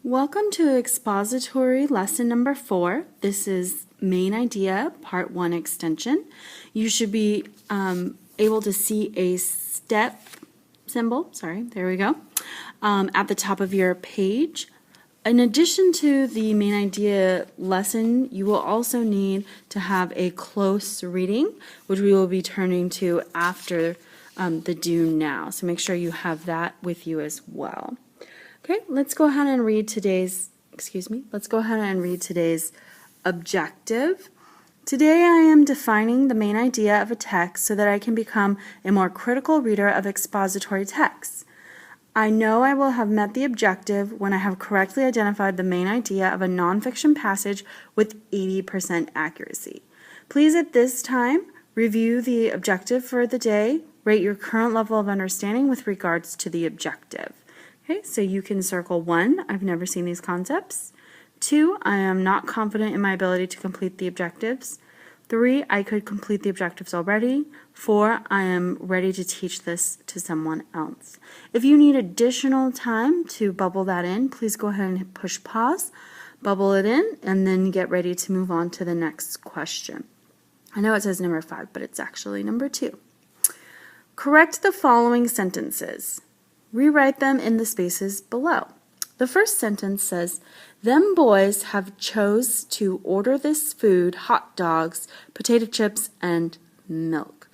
Welcome to expository lesson number 4. This is main idea, part 1 extension. You should be able to see a step symbol, there we go, at the top of your page. In addition to the main idea lesson, you will also need to have a close reading, which we will be turning to after the do now. So make sure you have that with you as well. Okay, let's go ahead and read today's objective. Today I am defining the main idea of a text so that I can become a more critical reader of expository texts. I know I will have met the objective when I have correctly identified the main idea of a nonfiction passage with 80% accuracy. Please at this time review the objective for the day, rate your current level of understanding with regards to the objective. Okay, so you can circle 1, I've never seen these concepts. 2, I am not confident in my ability to complete the objectives. 3, I could complete the objectives already. 4, I am ready to teach this to someone else. If you need additional time to bubble that in, please go ahead and push pause, bubble it in, and then get ready to move on to the next question. I know it says number 5, but it's actually number 2. Correct the following sentences. Rewrite them in the spaces below. The first sentence says, "Them boys have chose to order this food, hot dogs, potato chips, and milk."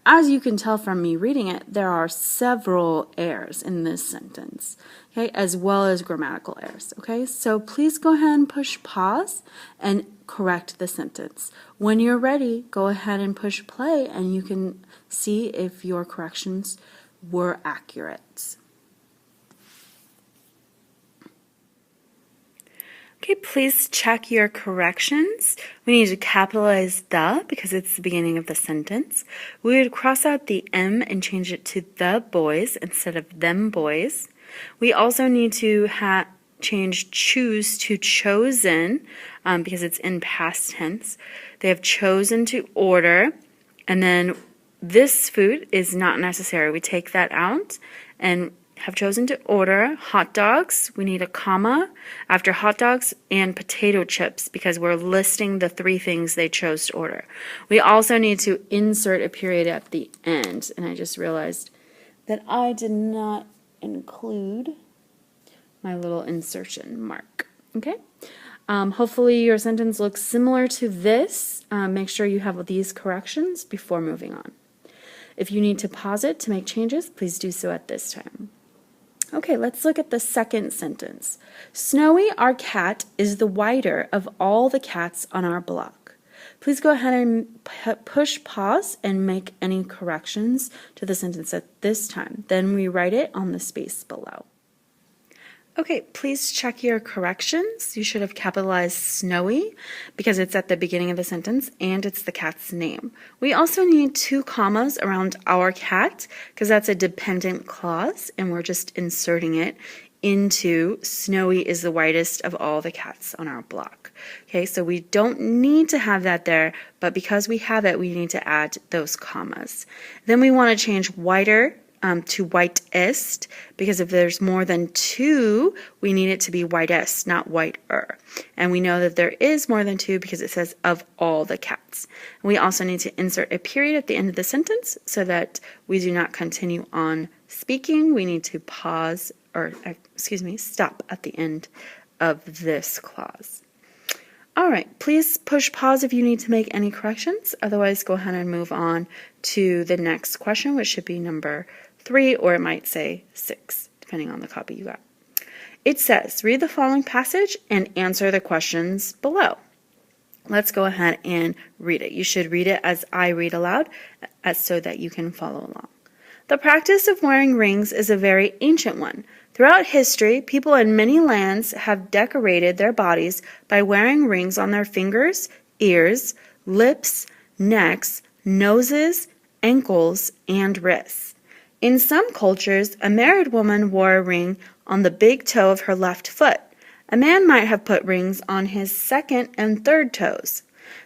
As you can tell from me reading it, there are several errors in this sentence, okay, as well as grammatical errors, okay? So please go ahead and push pause and correct the sentence. When you're ready, go ahead and push play and you can see if your corrections were accurate. Okay, please check your corrections. We need to capitalize the because it's the beginning of the sentence. We would cross out the M and change it to the boys instead of them boys. We also need to change choose to chosen because it's in past tense. They have chosen to order, and then this food is not necessary. We take that out and have chosen to order hot dogs. We need a comma after hot dogs and potato chips because we're listing the 3 things they chose to order. We also need to insert a period at the end, and I just realized that I did not include my little insertion mark. Okay? Hopefully your sentence looks similar to this. Make sure you have these corrections before moving on. If you need to pause it to make changes, please do so at this time. Okay, let's look at the second sentence. Snowy, our cat, is the whiter of all the cats on our block. Please go ahead and push pause and make any corrections to the sentence at this time. Then rewrite it on the space below. Okay, please check your corrections. You should have capitalized Snowy because it's at the beginning of the sentence and it's the cat's name. We also need 2 commas around our cat because that's a dependent clause and we're just inserting it into Snowy is the whitest of all the cats on our block. Okay, so we don't need to have that there, but because we have it, we need to add those commas. Then we want to change whiter to whitest, because if there's more than 2, we need it to be whitest, not whiter. And we know that there is more than 2 because it says of all the cats. And we also need to insert a period at the end of the sentence so that we do not continue on speaking. We need to pause, or stop at the end of this clause. All right, please push pause if you need to make any corrections. Otherwise, go ahead and move on to the next question, which should be number 3, or it might say 6, depending on the copy you got. It says, read the following passage and answer the questions below. Let's go ahead and read it. You should read it as I read aloud, so that you can follow along. The practice of wearing rings is a very ancient one. Throughout history, people in many lands have decorated their bodies by wearing rings on their fingers, ears, lips, necks, noses, ankles, and wrists. In some cultures, a married woman wore a ring on the big toe of her left foot. A man might have put rings on his 2nd and 3rd toes.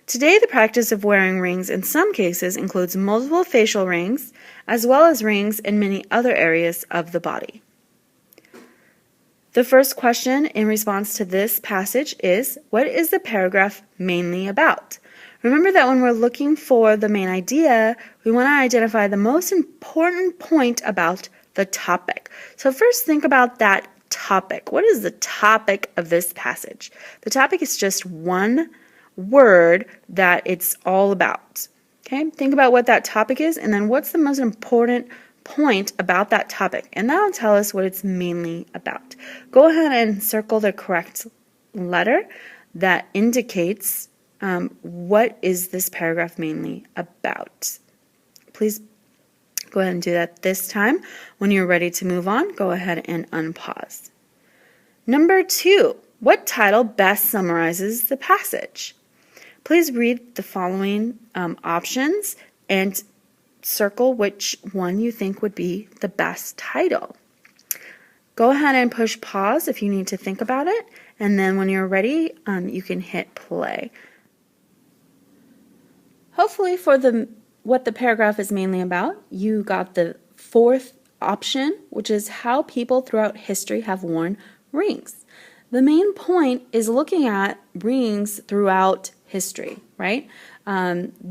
Today, the practice of wearing rings in some cases includes multiple facial rings, as well as rings in many other areas of the body. The first question in response to this passage is, what is the paragraph mainly about? Remember that when we're looking for the main idea, we want to identify the most important point about the topic. So first think about that topic. What is the topic of this passage? The topic is just one word that it's all about. Okay, think about what that topic is, and then what's the most important point about that topic, and that'll tell us what it's mainly about. Go ahead and circle the correct letter that indicates what is this paragraph mainly about. Please go ahead and do that this time. When you're ready to move on, go ahead and unpause. Number 2, what title best summarizes the passage? Please read the following options and circle which one you think would be the best title. Go ahead and push pause if you need to think about it, and then when you're ready, you can hit play. Hopefully for what the paragraph is mainly about, you got the 4th option, which is how people throughout history have worn rings. The main point is looking at rings throughout history, right?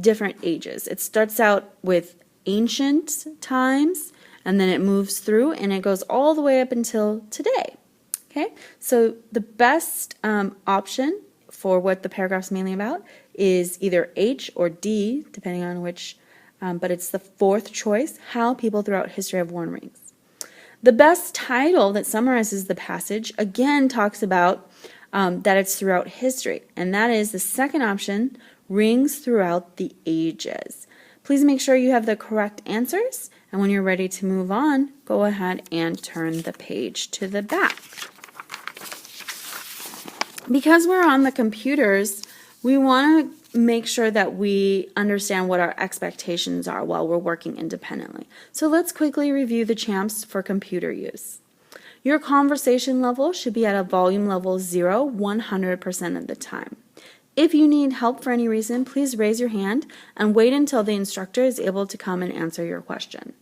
Different ages. It starts out with ancient times, and then it moves through, and it goes all the way up until today. Okay, so the best option for what the paragraph's mainly about is either H or D, depending on which, but it's the 4th choice, how people throughout history have worn rings. The best title that summarizes the passage, again, talks about that it's throughout history, and that is the 2nd option, rings throughout the ages. Please make sure you have the correct answers, and when you're ready to move on, go ahead and turn the page to the back. Because we're on the computers, we want to make sure that we understand what our expectations are while we're working independently. So let's quickly review the champs for computer use. Your conversation level should be at a volume level 0 100% of the time. If you need help for any reason, please raise your hand and wait until the instructor is able to come and answer your question.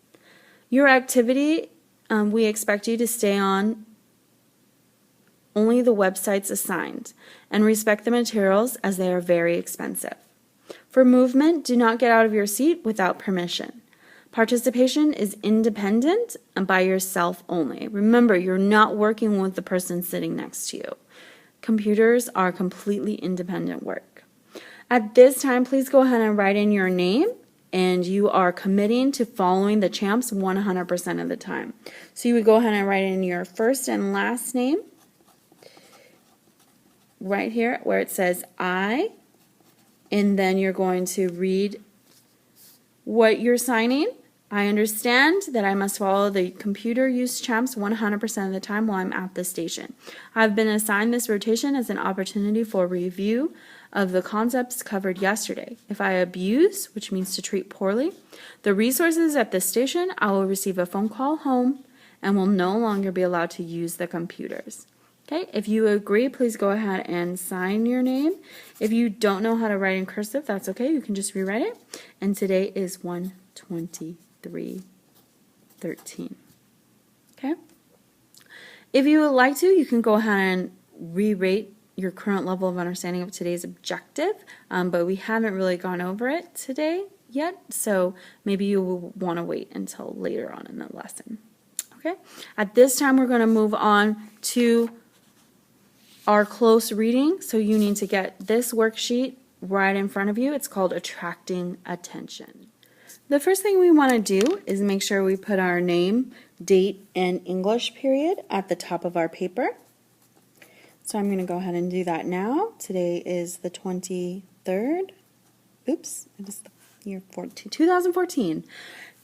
Your activity, we expect you to stay on only the websites assigned and respect the materials as they are very expensive. For movement, do not get out of your seat without permission. Participation is independent and by yourself only. Remember, you're not working with the person sitting next to you. Computers are completely independent work. At this time, please go ahead and write in your name, and you are committing to following the champs 100% of the time. So you would go ahead and write in your first and last name right here where it says I, and then you're going to read what you're signing. I understand that I must follow the computer use champs 100% of the time while I'm at the station. I've been assigned this rotation as an opportunity for review of the concepts covered yesterday. If I abuse, which means to treat poorly, the resources at this station, I will receive a phone call home and will no longer be allowed to use the computers. Okay, if you agree, please go ahead and sign your name. If you don't know how to write in cursive, that's okay. You can just rewrite it. And today is 1/23/13. Okay? If you would like to, you can go ahead and re-rate your current level of understanding of today's objective, but we haven't really gone over it today yet, so maybe you will want to wait until later on in the lesson. Okay? At this time, we're going to move on to our close reading, so you need to get this worksheet right in front of you. It's called Attracting Attention. The first thing we want to do is make sure we put our name, date, and English period at the top of our paper. So I'm going to go ahead and do that now. Today is the 23rd. Oops, it is the year 2014.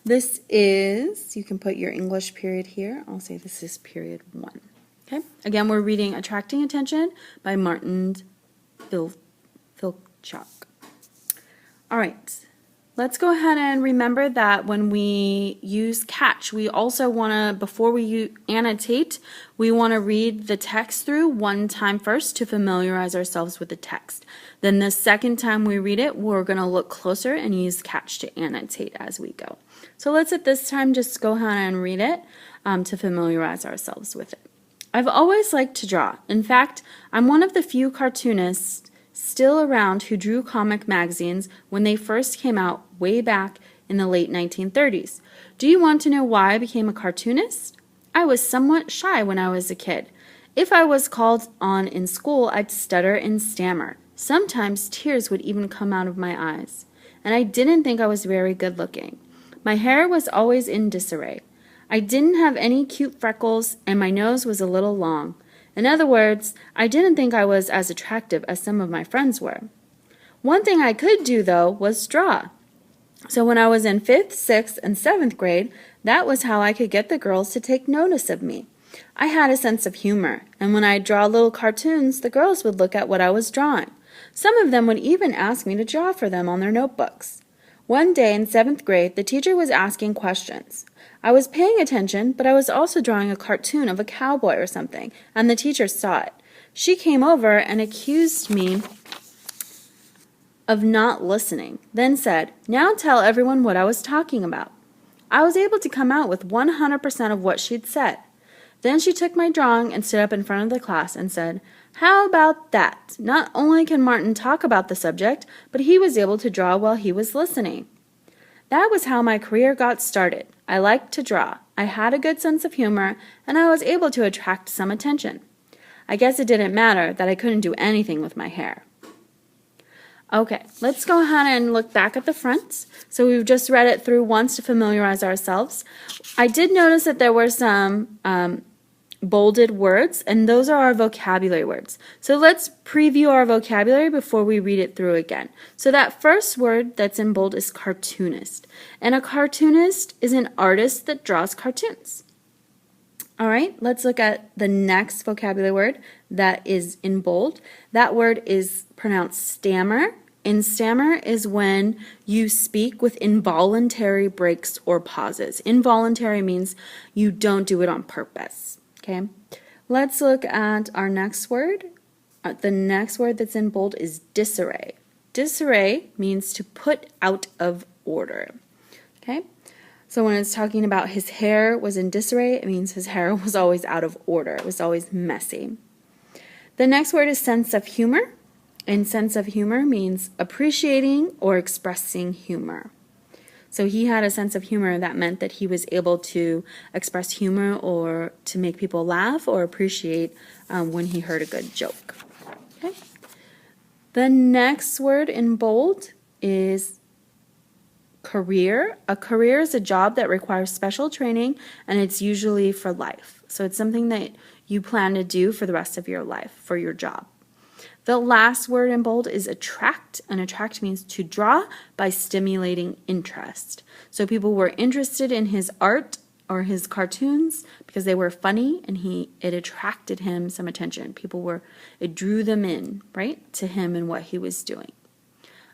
This is, you can put your English period here. I'll say this is period 1. Okay. Again, we're reading Attracting Attention by Martin Pilchuk. All right. Let's go ahead and remember that when we use catch, we also want to, before we annotate, we want to read the text through one time first to familiarize ourselves with the text. Then the second time we read it, we're going to look closer and use catch to annotate as we go. So let's at this time just go ahead and read it to familiarize ourselves with it. I've always liked to draw. In fact, I'm one of the few cartoonists still around who drew comic magazines when they first came out way back in the late 1930s. Do you want to know why I became a cartoonist? I was somewhat shy when I was a kid. If I was called on in school, I'd stutter and stammer. Sometimes tears would even come out of my eyes. And I didn't think I was very good looking. My hair was always in disarray. I didn't have any cute freckles, and my nose was a little long. In other words, I didn't think I was as attractive as some of my friends were. One thing I could do, though, was draw. So when I was in 5th, 6th, and 7th grade, that was how I could get the girls to take notice of me. I had a sense of humor, and when I'd draw little cartoons, the girls would look at what I was drawing. Some of them would even ask me to draw for them on their notebooks. One day in 7th grade, the teacher was asking questions. I was paying attention, but I was also drawing a cartoon of a cowboy or something, and the teacher saw it. She came over and accused me of not listening, then said, "Now tell everyone what I was talking about." I was able to come out with 100% of what she'd said. Then she took my drawing and stood up in front of the class and said, "How about that? Not only can Martin talk about the subject, but he was able to draw while he was listening." That was how my career got started. I liked to draw. I had a good sense of humor, and I was able to attract some attention. I guess it didn't matter that I couldn't do anything with my hair. Okay, let's go ahead and look back at the front. So we've just read it through once to familiarize ourselves. I did notice that there were some bolded words, and those are our vocabulary words. So let's preview our vocabulary before we read it through again. So that first word that's in bold is cartoonist. And a cartoonist is an artist that draws cartoons. All right, let's look at the next vocabulary word that is in bold. That word is pronounced stammer. And stammer is when you speak with involuntary breaks or pauses. Involuntary means you don't do it on purpose. Okay, let's look at our next word. The next word that's in bold is disarray. Disarray means to put out of order. Okay, so when it's talking about his hair was in disarray, it means his hair was always out of order. It was always messy. The next word is sense of humor. And sense of humor means appreciating or expressing humor. So he had a sense of humor that meant that he was able to express humor or to make people laugh or appreciate when he heard a good joke. Okay. The next word in bold is career. A career is a job that requires special training, and it's usually for life. So it's something that you plan to do for the rest of your life, for your job. The last word in bold is attract, and attract means to draw by stimulating interest. So people were interested in his art or his cartoons because they were funny, and it attracted him some attention. It drew them in, right, to him and what he was doing.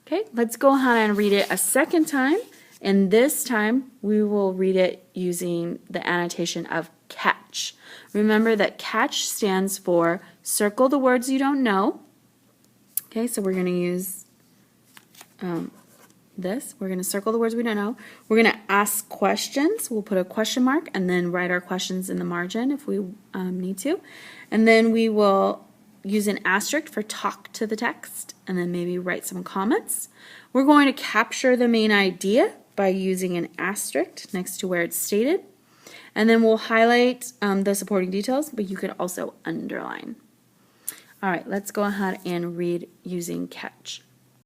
Okay, let's go ahead and read it a second time, and this time we will read it using the annotation of catch. Remember that catch stands for circle the words you don't know. Okay, so we're going to use this. We're going to circle the words we don't know. We're going to ask questions. We'll put a question mark and then write our questions in the margin if we need to. And then we will use an asterisk for talk to the text and then maybe write some comments. We're going to capture the main idea by using an asterisk next to where it's stated. And then we'll highlight the supporting details, but you could also underline. All right, let's go ahead and read using catch.